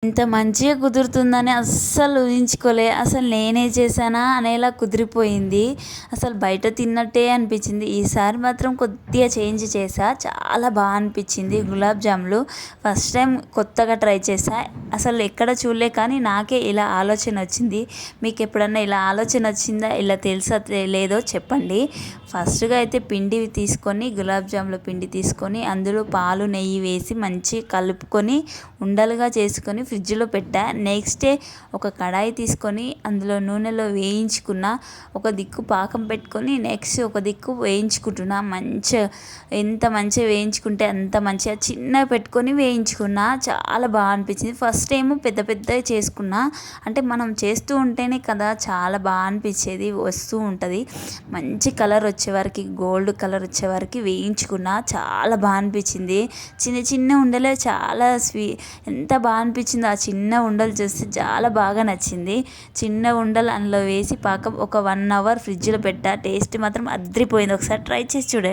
ఇంత మంచిగా కుదురుతుందని అస్సలు ఊహించుకోలే. అసలు నేనే చేశానా అనేలా కుదిరిపోయింది. అసలు బయట తిన్నట్టే అనిపించింది. ఈసారి మాత్రం కొద్దిగా చేంజ్ చేశా. చాలా బాగా అనిపించింది గులాబ్ జాములు. ఫస్ట్ టైం కొత్తగా ట్రై చేశా. అసలు ఎక్కడ చూడలే కానీ నాకే ఇలా ఆలోచన వచ్చింది. మీకు ఎప్పుడన్నా ఇలా ఆలోచన వచ్చిందా? ఇలా తెలుసా లేదో చెప్పండి. ఫస్ట్గా అయితే పిండి తీసుకొని, గులాబ్ జాముల పిండి తీసుకొని అందులో పాలు నెయ్యి వేసి మంచి కలుపుకొని ఉండలుగా చేసుకొని ఫ్రిడ్జ్లో పెట్టా. నెక్స్ట్ డే ఒక కడాయి తీసుకొని అందులో నూనెలో వేయించుకున్న, ఒక దిక్కు పాకం పెట్టుకొని నెక్స్ట్ ఒక దిక్కు వేయించుకుంటున్నా. ఎంత మంచిగా వేయించుకుంటే అంత మంచిగా చిన్నగా పెట్టుకొని వేయించుకున్నా. చాలా బాగా అనిపించింది. ఫస్ట్ ఏమో పెద్ద పెద్దగా చేసుకున్నా. అంటే మనం చేస్తూ ఉంటేనే కదా చాలా బాగా అనిపించేది, వస్తూ ఉంటుంది. మంచి కలర్ వచ్చేవరకు, గోల్డ్ కలర్ వచ్చేవరకు వేయించుకున్నా. చాలా బాగా అనిపించింది. చిన్న చిన్న ఉండలే చాలా ఎంత బాగా అనిపించిందో. ఆ చిన్న ఉండలు చూస్తే చాలా బాగా నచ్చింది. చిన్న ఉండలు అందులో వేసి పాకం ఒక 1 hour ఫ్రిడ్జ్లో పెట్టా. టేస్ట్ మాత్రం అదిరిపోయింది. ఒకసారి ట్రై చేసి చూడండి.